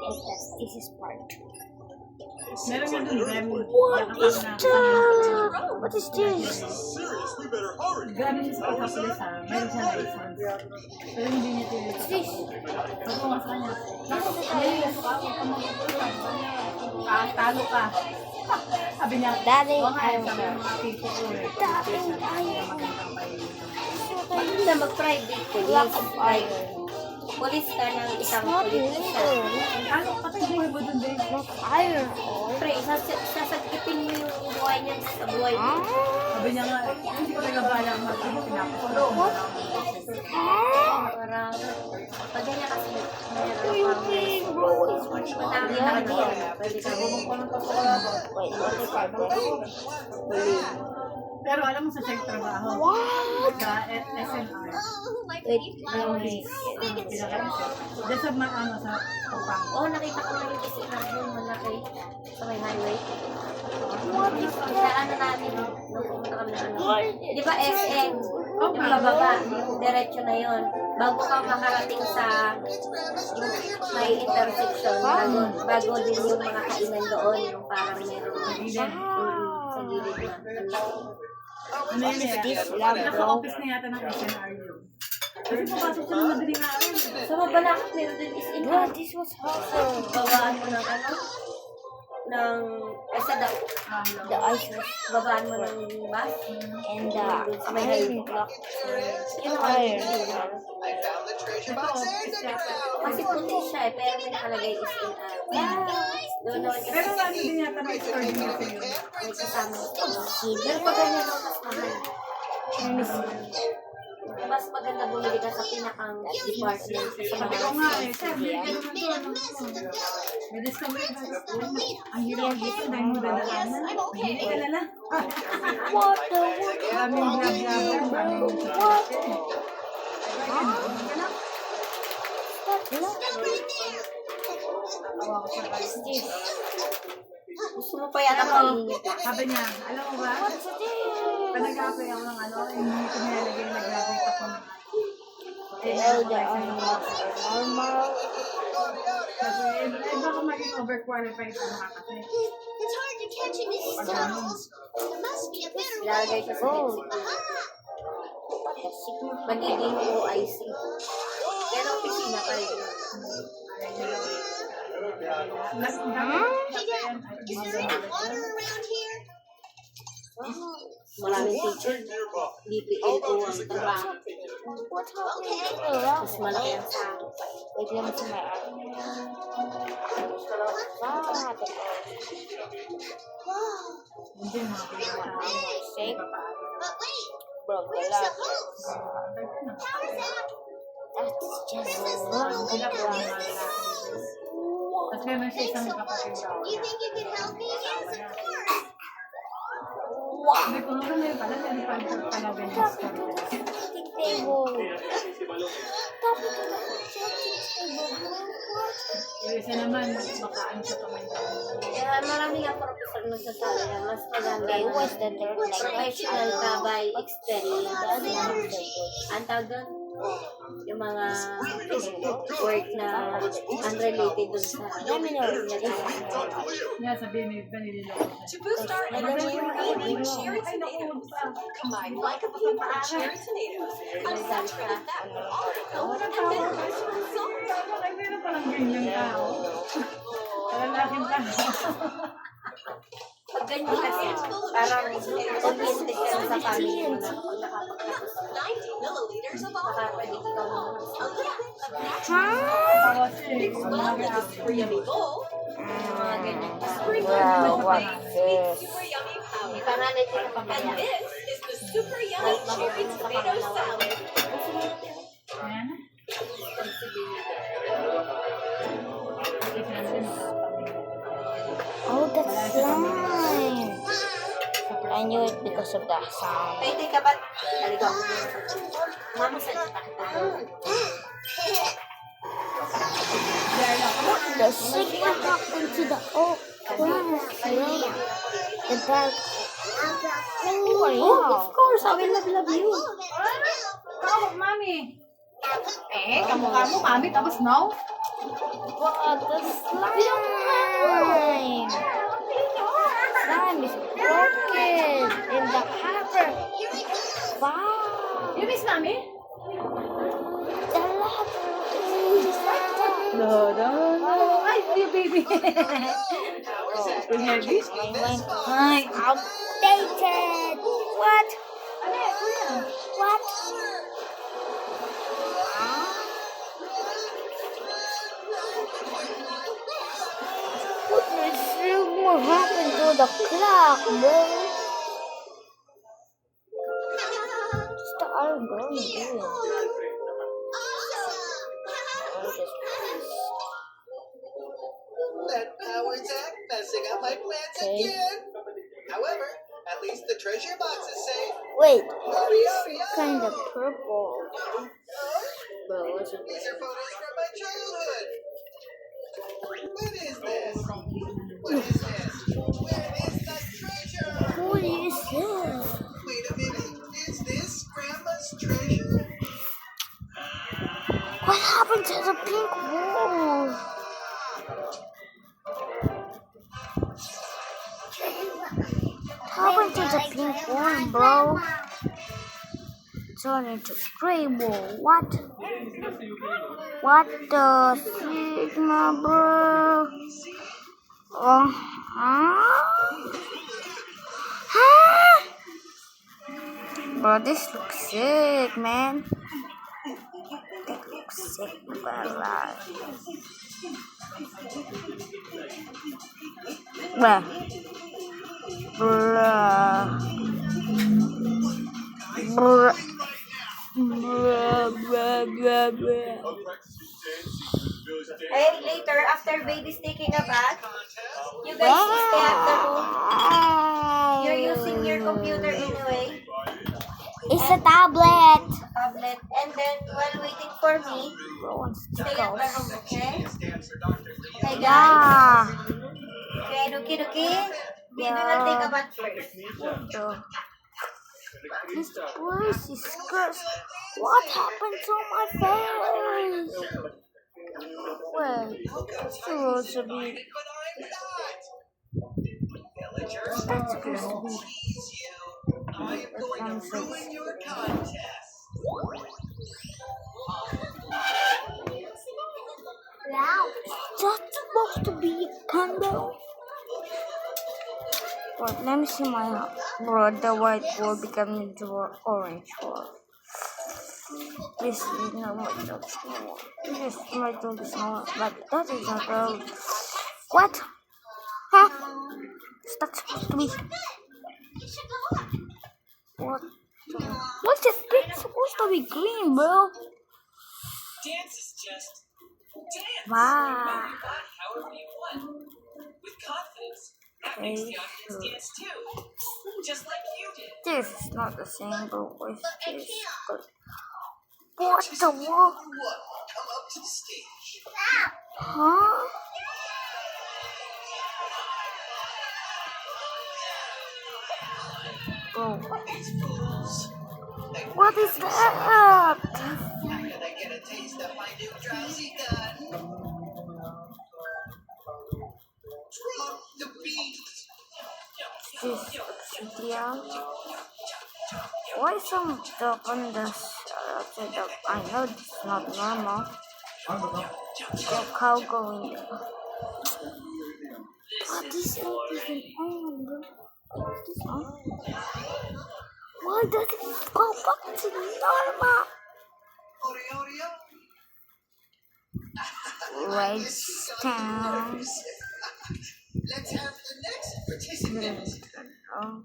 This is part 2. Meron nga dun, Grammy. What is this? Grammy siya sa pagkapulis ha. Meron siya license. Pero hindi niya tinito. This. Sabi ko nga sa kanya, naku, nalilas ka, huwag ka magpupulis. Talo ka. Sabi niya, Daddy, "Oo nga, ayaw sabi ko. ng mga tito ko eh. Daddy, ayaw ko. Na mag-private police. Lack of iron. Police ka ng isang Not police. iron. Ano, patay buhay mo dun din. Not iron. Pre, sasagipin mo yung buhay niya sa buhay mo. Sabi niya nga, hindi ko nagabala ang mga pinapasok. Parang, pag ganyan kasi, madami na Yeah, ano. yeah. Pwede ka Wait, what is part 1? Pero alam mo sa siyang trabaho. What? Sa SNR. Wait, wait. Diyan sa ano sa Kupang. Oo, nakita ko na yung kasi yung malaki sa may highway. What is Sa that? ano namin, nung pumunta kami na ano. What? Di ba SM? Oh, Yung bababa, diretso na yun. Bago ka makarating sa may intersection, bago din yung mga kainan doon, yung parang meron sa gilid na. Ano yun eh? Naka-office na yata ng SNR yun. Kasi papasok siya ng madaling araw. Sa mabalakot meron din is in Yeah, this was awesome. babaan mo ng ano? Ng, sa The ice was babaan mo ng bus. and the iron block. Yun ang Iron. Ito, office yata. kasi puti siya eh, pero may nakalagay is in doon naman kasi Pero ano din yata na extraordinary yun. may kasama. Pero pag ganyan no, mas mahal. Mas maganda bumili ka sa pinakang department sa Sabi mga ko nga eh, sir, may ganun to, ano to. May discovery na ang hirap dito dahil mo dadaanan. Hindi ka na lang. What the Maraming bla-bla-bla, maraming what? gusto mo pa yata mainit. Sabi niya, alam mo ba? Panag-apply ako ng ano, hindi ko nilalagay, nag-graduate ako ng Well, the animals are normal. Kasi, baka maging overqualified ka na kasi. It's hard to catch in these tunnels. There must be a better Lalagay way. siya sa Oh. Mexico. Magiging OIC. Pero opisina pa rin. Last Hey, Dad, is there any water around here? Maraming teacher. DPLO ang trabaho. What happened? Mas malaki ang sahod. Wait, let me see my arm. Ah, the Whoa. Hindi mga pinatao. shake But wait, broke the where's lock. the hose? How is that? That's just This is wrong. little Sila po ang leader mga voice. lalaki. Tapos meron siya Thanks isang so much. kapatid daw. You think you can help me? Yes, of course. Sabi ko, hanggang ngayon pala, hindi pa rin pala ganyan story. Checking table. Tapos ko na checking table. Yung isa naman, baka ano siya tumayo. Kaya marami nga professor nagsasabi na mas maganda Okay, na what's the third professional ka by experience. language? Ang tawag doon, yung mga work na unrelated dun sa Nga sabihin may vanililoko. To boost our energy, we need cherry tomatoes. Combine like a pea with cherry tomatoes, unsaturated fat with olive oil, and then roast with salt. Ay, meron palang ganyan tao. Lalaking tao. pag ganyan kasi, parang oriented ka sa family mo na kung nakapagtapos ka. 90 milliliters of Baka olive pwede oil. ikaw mo. A little bit of natural Tapos eh, well with a super yummy bowl. Mga ganyan ka. Sprinkle Wow, with what big, is sweet, this? super yummy Hindi powder. pa namin And pinapamaya. this is the super yummy cherry tomato salad. Ayan. Oh, that's slime. I knew it because of the sound. Pwede ka ba? Taligaw. Mama sa kita. The sick what happened to the oak plant? The dark. Oh, Of course, I will love you. Tawag, mami. Eh, kamukha mo, mami, tapos no? What the slime? Slime is broken in the harbor. Wow. You miss mommy? The lava is No. Ay, you baby. We have this. outdated. What? What? What happened to the clock, bro? What's the iron girl doing? That power Zach messing up my plans Okay. again. However, at least the treasure box is safe. Wait, Hurry, hurry, kind of purple. Bro, what's it? These are photos from my childhood. What is this? What is this? Where is that treasure? What is this? Wait a minute. Is this Grandma's treasure? What happened to the pink wall? What happened to the pink wall, bro? Turned into gray wall. What? What the sigma, bro? Huh? Bro, this looks sick, man. That looks sick, brother. Bruh. Bruh. Bruh. Bruh. And later, after baby's taking a bath, you guys stay at the room. You're using your computer anyway, It's a tablet. tablet, and then while waiting for me, stay at the room, okay? Hey guys, Ah. okay, Duki, baby will take a bath first. This place is cursed. What happened to my face? Wait, it's supposed to be. But I'm not. Villagers, That's supposed to be. tease you. I am going to ruin your contest. That's supposed to be a candle. Wait, let me see my house. Bro, the white wall become into orange wall. This is not my dog small. This is my dog small, but that is not real. What? Huh? Is that supposed to be? What? What's this thing supposed to be green, bro? Dance is just dance. Wow. However you want. With confidence. That makes the audience dance too. Just like you did. This is not the same, but with this. But what the world? One, come up to the stage. Huh? Bro, These fools. what is that? Can I get a taste of my new drowsy gun? Drop the beat. This obsidian. Why some dog on the dog? I know this is not normal. The cow going there. What is this on, bro? What is this on? Why does it go back to normal? Redstone. Let's have the next participant. Oh.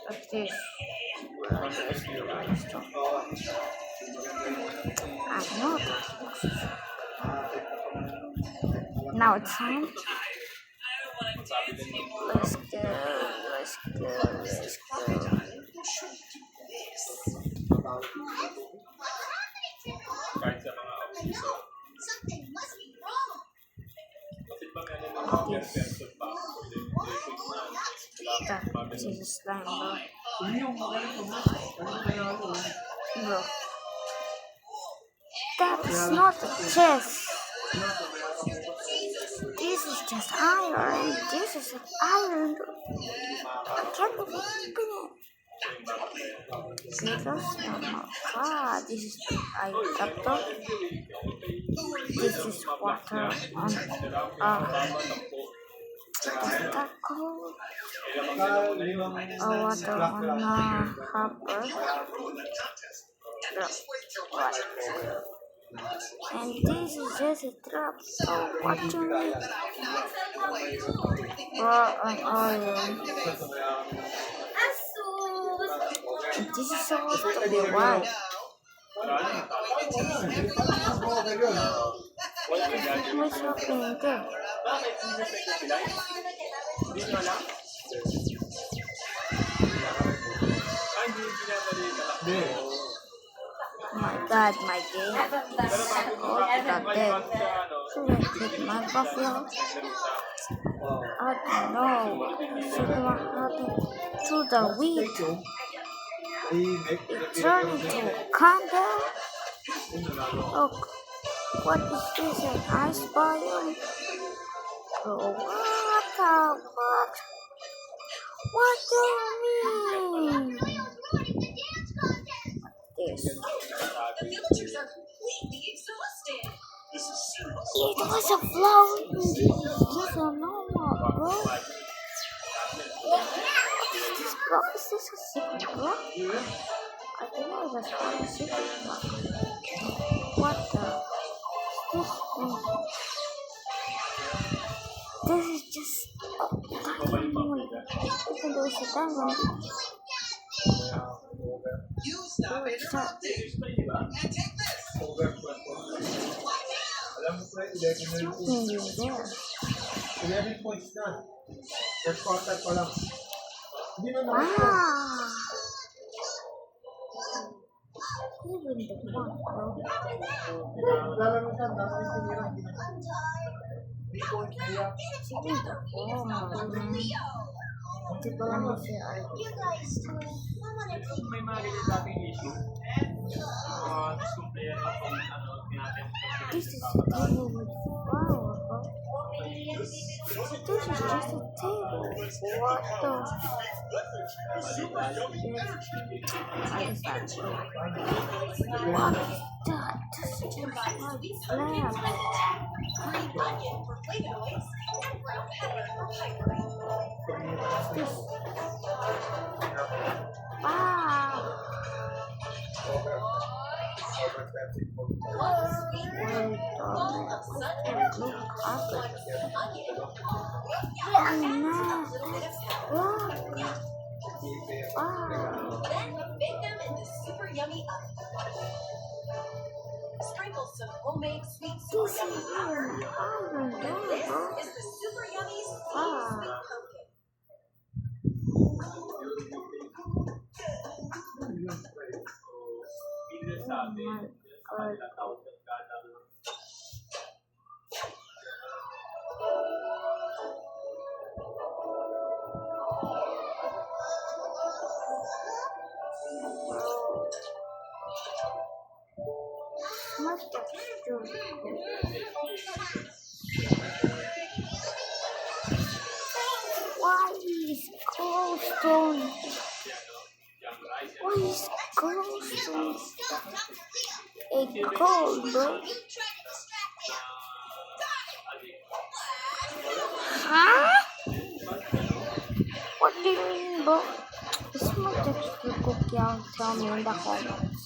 What's this? I know that. Now it's time. Let's go. Something must be wrong. That is a slime, bro. Bro. That is not a chest. This is just iron. This is an iron. I can't even open it. This is helicopter. This is water on what's that called? Water on harbor. What? And this is just a trap. So what you need? An iron. And this is supposed to be white. What's happening there? My God, my game is all dead. Should I take my buffalo? I don't know. Should I happen to the wheat? It turned into a candle. Look, what is this? An ice biome? Oh, what? What do you mean? This. The villagers are completely exhausted. It was a flower. This is just a normal, bro. This block, is this a secret block? I don't know if that's called a secret block. What the? This is just diamond. Even though it's a diamond. You stop interrupting. And take this. Something is there. 11 points na. First contact pa lang. Hindi na Wow. Even the one, bro. Lalamutan, dapat yung tinira. 3 points kaya. Even the one. Ito pa lang kasi ay. You guys, I wanna take May mga ganyan dating issue. Gusto player na kung tinatin. This is a table with flower, bro. This is just a table. What the? I just got you. What is that? This is just like lamp. Green onion for flavonoids and brown pepper for pyrite. This. Wow. Then bake them in the super yummy oven. Sprinkle some homemade sweet super yummy powder. And this is the super yummy sweet pumpkin. Why is glowstone? Why is glowstone a gold, bro? Huh? What do you mean, bro? Someone text the cookie and tell me in the comments.